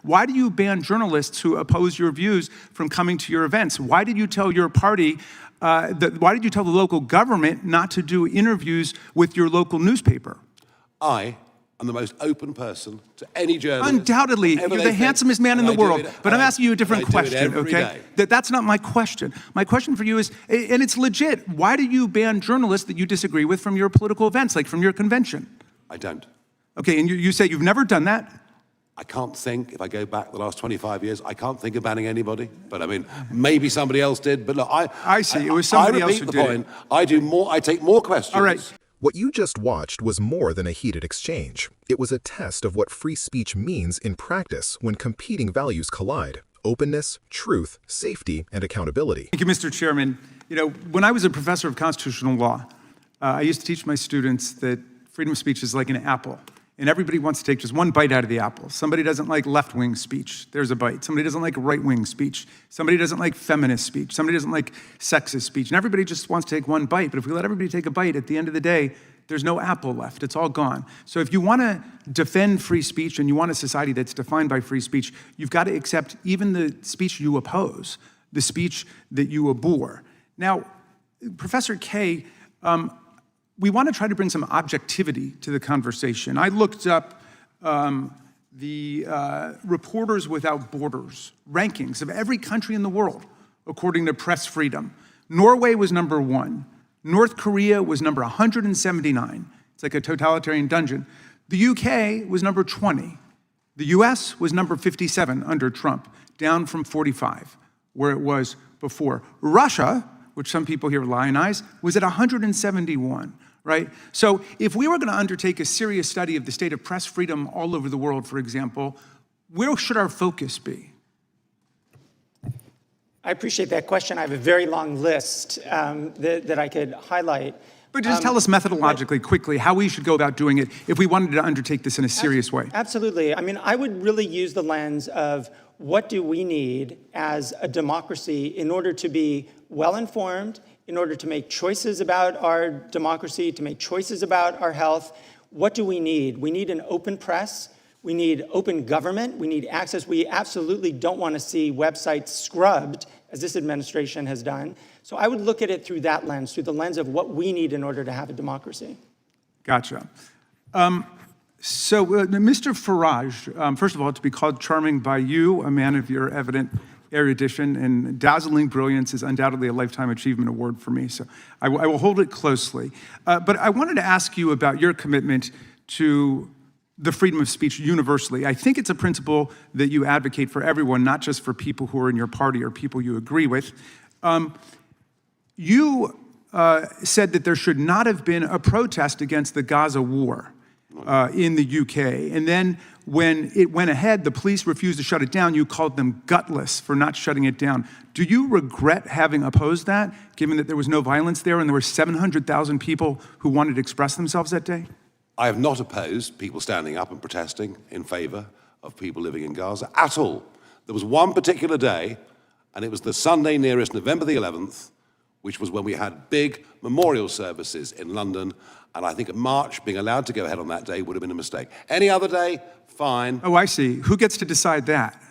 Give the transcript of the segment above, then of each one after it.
Why do you ban journalists who oppose your views from coming to your events? Why did you tell your party, why did you tell the local government not to do interviews with your local newspaper? I'm the most open person to any journalist. Undoubtedly, you're the handsomest man in the world. But I'm asking you a different question, okay? That's not my question. My question for you is, and it's legit, why do you ban journalists that you disagree with from your political events, like from your convention? I don't. Okay, and you say you've never done that? I can't think, if I go back the last 25 years, I can't think of banning anybody. But I mean, maybe somebody else did. But look, I see, it was somebody else who did it. I take more questions. All right. What you just watched was more than a heated exchange. It was a test of what free speech means in practice when competing values collide: openness, truth, safety, and accountability. Thank you, Mr. Chairman. You know, when I was a professor of constitutional law, I used to teach my students that freedom of speech is like an apple, and everybody wants to take just one bite out of the apple. Somebody doesn't like left-wing speech, there's a bite. Somebody doesn't like right-wing speech. Somebody doesn't like feminist speech. Somebody doesn't like sexist speech. And everybody just wants to take one bite, but if we let everybody take a bite, at the end of the day, there's no apple left, it's all gone. So if you want to defend free speech and you want a society that's defined by free speech, you've got to accept even the speech you oppose, the speech that you abhor. Now, Professor Kaye, we want to try to bring some objectivity to the conversation. I looked up the Reporters Without Borders rankings of every country in the world, according to press freedom. Norway was number 1. North Korea was number 179. It's like a totalitarian dungeon. The UK was number 20. The US was number 57 under Trump, down from 45, where it was before. Russia, which some people here lionize, was at 171. Right? So if we were going to undertake a serious study of the state of press freedom all over the world, for example, where should our focus be? I appreciate that question. I have a very long list that I could highlight. But just tell us methodologically, quickly, how we should go about doing it if we wanted to undertake this in a serious way. Absolutely. I mean, I would really use the lens of what do we need as a democracy in order to be well-informed, in order to make choices about our democracy, to make choices about our health. What do we need? We need an open press. We need open government. We need access. We absolutely don't want to see websites scrubbed, as this administration has done. So I would look at it through that lens, through the lens of what we need in order to have a democracy. Gotcha. Mr. Farage, first of all, to be called charming by you, a man of your evident erudition and dazzling brilliance, is undoubtedly a Lifetime Achievement Award for me, so I will hold it closely. But I wanted to ask you about your commitment to the freedom of speech universally. I think it's a principle that you advocate for everyone, not just for people who are in your party or people you agree with. You said that there should not have been a protest against the Gaza war in the UK. And then when it went ahead, the police refused to shut it down. You called them gutless for not shutting it down. Do you regret having opposed that, given that there was no violence there and there were 700,000 people who wanted to express themselves that day? I have not opposed people standing up and protesting in favor of people living in Gaza at all. There was one particular day, and it was the Sunday nearest November the 11th, which was when we had big memorial services in London, and I think a march being allowed to go ahead on that day would have been a mistake. Any other day, fine. Oh, I see. Who gets to decide that?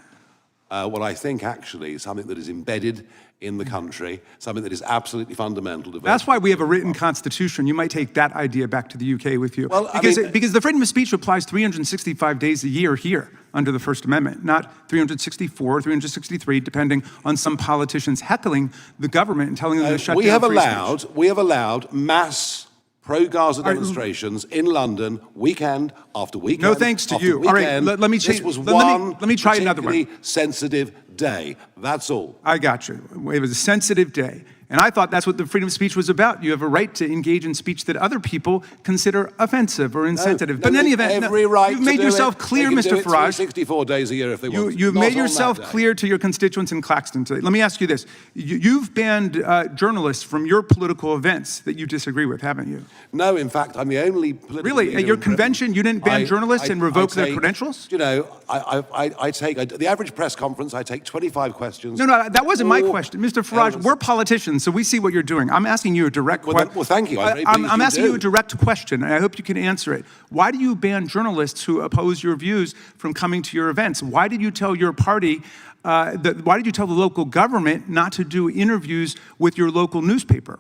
What I think actually is something that is embedded in the country, something that is absolutely fundamental to. That's why we have a written constitution. You might take that idea back to the UK with you. Well, because the freedom of speech applies 365 days a year here under the First Amendment, not 364, 363, depending on some politicians heckling the government and telling them to shut down free speech. We have allowed mass pro-Gaza demonstrations in London, weekend after weekend. No thanks to you. Weekend. All right, let me change. This was let me try another one. Sensitive day. That's all. I got you. It was a sensitive day. And I thought that's what the freedom of speech was about. You have a right to engage in speech that other people consider offensive or insensitive. But in any event, you've made yourself clear, Mr. Farage. 64 days a year if they want. You've made yourself clear to your constituents in Claxton today. Let me ask you this. You've banned journalists from your political events that you disagree with, haven't you? No, in fact, I'm the only political Really? At your convention, you didn't ban journalists and revoke their credentials? You know, I take, the average press conference, I take 25 questions. No, that wasn't my question. Mr. Farage, we're politicians. citizens, so we see what you're doing. I'm asking you a direct question. Well, thank you. I'm very pleased I'm you asking do. you a direct question, and I hope you can answer it. Why do you ban journalists who oppose your views from coming to your events? Why did you tell your party, why did you tell the local government not to do interviews with your local newspaper?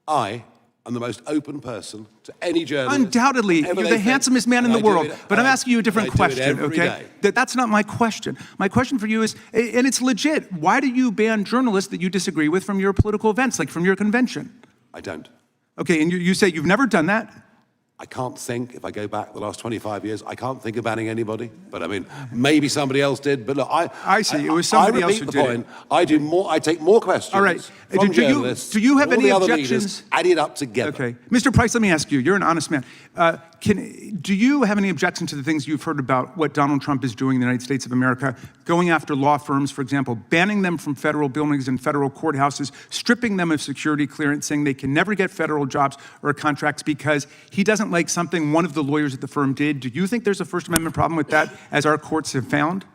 I am the most open person to any journalist. Undoubtedly, whatever you're they the think, handsomest man in and the I do world. it- But I'm I- asking you a different I do it question, every okay? day. That's not my question. My question for you is, and it's legit, why do you ban journalists that you disagree with from your political events, like from your convention? I don't. Okay, and you say you've never done that? I can't think, if I go back the last 25 years, I can't think of banning anybody. But I mean, maybe somebody else did. But look, I see. It was somebody else who the did it. point. I do more. I take more questions All right. from Do you- journalists. do you have and all any the other objections? leaders, added up together. Okay. Mr. Price, let me ask you. You're an honest man. Do you have any objection to the things you've heard about what Donald Trump is doing in the United States of America, going after law firms, for example, banning them from federal buildings and federal courthouses, stripping them of security clearance, saying they can never get federal jobs or contracts because he doesn't like something one of the lawyers at the firm did? Do you think there's a First Amendment problem with that, as our courts have found?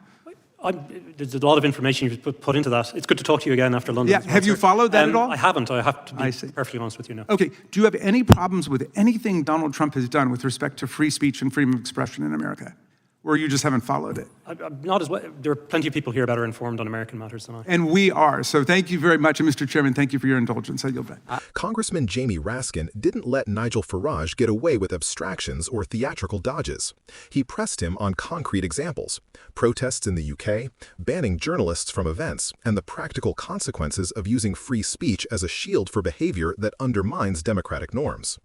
There's a lot of information you've put into that. It's good to talk to you again after London. Yeah, have you followed that at all? I haven't. I have to I be see. perfectly honest with you now. Okay, do you have any problems with anything Donald Trump has done with respect to free speech and freedom of expression in America? Or you just haven't followed it? I'm not as well. There are plenty of people here better informed on American matters than I. And we are. So thank you very much. And Mr. Chairman, thank you for your indulgence. I yield back. Congressman Jamie Raskin didn't let Nigel Farage get away with abstractions or theatrical dodges. He pressed him on concrete examples: protests in the UK, banning journalists from events, and the practical consequences of using free speech as a shield for behavior that undermines democratic norms.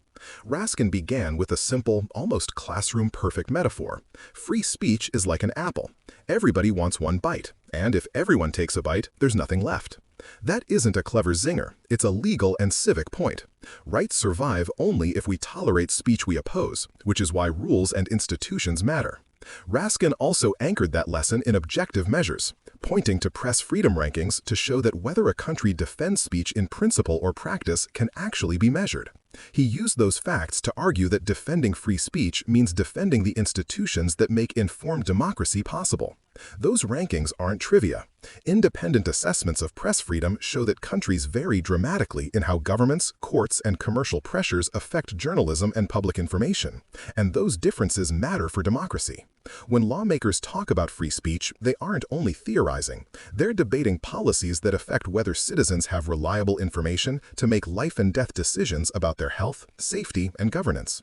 Raskin began with a simple, almost classroom-perfect metaphor. Free speech is like an apple. Everybody wants one bite, and if everyone takes a bite, there's nothing left. That isn't a clever zinger, it's a legal and civic point. Rights survive only if we tolerate speech we oppose, which is why rules and institutions matter. Raskin also anchored that lesson in objective measures, pointing to press freedom rankings to show that whether a country defends speech in principle or practice can actually be measured. He used those facts to argue that defending free speech means defending the institutions that make informed democracy possible. Those rankings aren't trivia. Independent assessments of press freedom show that countries vary dramatically in how governments, courts, and commercial pressures affect journalism and public information, and those differences matter for democracy. When lawmakers talk about free speech, they aren't only theorizing. They're debating policies that affect whether citizens have reliable information to make life and death decisions about their health, safety, and governance.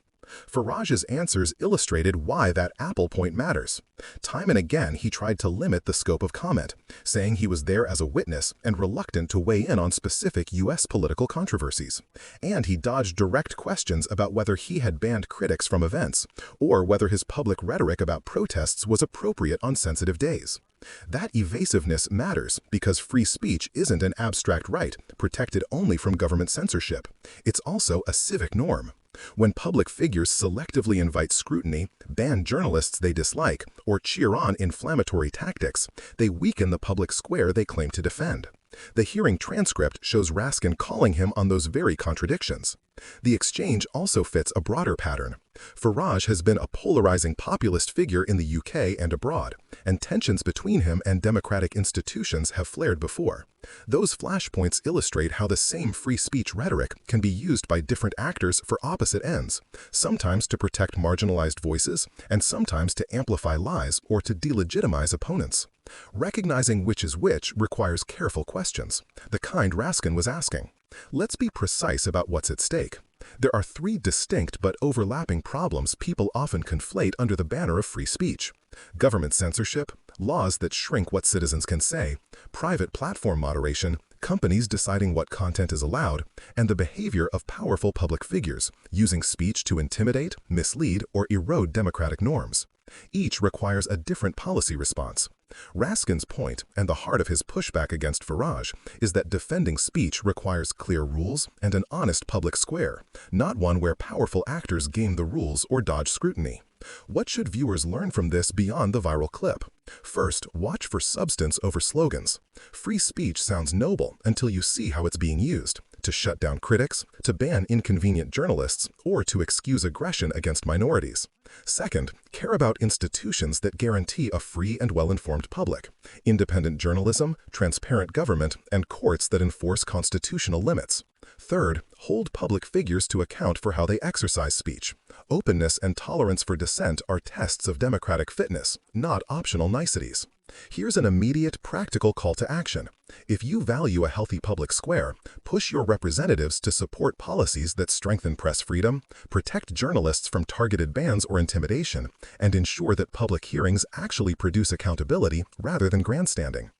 Farage's answers illustrated why that Apple point matters. Time and again, he tried to limit the scope of comment, saying he was there as a witness and reluctant to weigh in on specific U.S. political controversies. And he dodged direct questions about whether he had banned critics from events, or whether his public rhetoric about protests was appropriate on sensitive days. That evasiveness matters because free speech isn't an abstract right protected only from government censorship. It's also a civic norm. When public figures selectively invite scrutiny, ban journalists they dislike, or cheer on inflammatory tactics, they weaken the public square they claim to defend. The hearing transcript shows Raskin calling him on those very contradictions. The exchange also fits a broader pattern. Farage has been a polarizing populist figure in the UK and abroad, and tensions between him and democratic institutions have flared before. Those flashpoints illustrate how the same free speech rhetoric can be used by different actors for opposite ends, sometimes to protect marginalized voices, and sometimes to amplify lies or to delegitimize opponents. Recognizing which is which requires careful questions, the kind Raskin was asking. Let's be precise about what's at stake. There are three distinct but overlapping problems people often conflate under the banner of free speech: government censorship, laws that shrink what citizens can say, private platform moderation, companies deciding what content is allowed, and the behavior of powerful public figures, using speech to intimidate, mislead, or erode democratic norms. Each requires a different policy response. Raskin's point, and the heart of his pushback against Farage, is that defending speech requires clear rules and an honest public square, not one where powerful actors game the rules or dodge scrutiny. What should viewers learn from this beyond the viral clip? First, watch for substance over slogans. Free speech sounds noble until you see how it's being used. to shut down critics, to ban inconvenient journalists, or to excuse aggression against minorities. Second, care about institutions that guarantee a free and well-informed public, independent journalism, transparent government, and courts that enforce constitutional limits. Third, hold public figures to account for how they exercise speech. Openness and tolerance for dissent are tests of democratic fitness, not optional niceties. Here's an immediate, practical call to action. If you value a healthy public square, push your representatives to support policies that strengthen press freedom, protect journalists from targeted bans or intimidation, and ensure that public hearings actually produce accountability rather than grandstanding.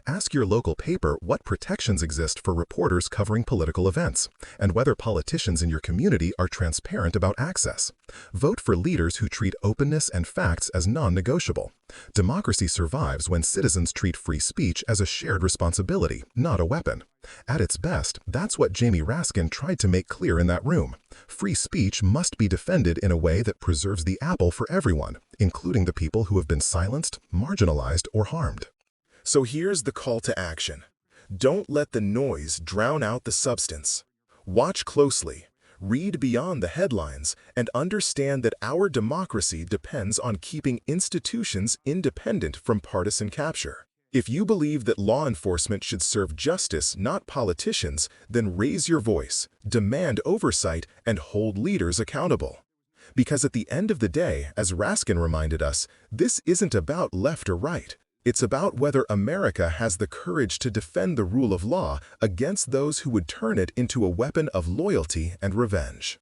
Ask your local paper what protections exist for reporters covering political events, and whether politicians in your community are transparent about access. Vote for leaders who treat openness and facts as non-negotiable. Democracy survives when citizens treat free speech as a shared responsibility, not a weapon. At its best, that's what Jamie Raskin tried to make clear in that room. Free speech must be defended in a way that preserves the apple for everyone, including the people who have been silenced, marginalized, or harmed. So here's the call to action. Don't let the noise drown out the substance. Watch closely, read beyond the headlines, and understand that our democracy depends on keeping institutions independent from partisan capture. If you believe that law enforcement should serve justice, not politicians, then raise your voice, demand oversight, and hold leaders accountable. Because at the end of the day, as Raskin reminded us, this isn't about left or right. It's about whether America has the courage to defend the rule of law against those who would turn it into a weapon of loyalty and revenge.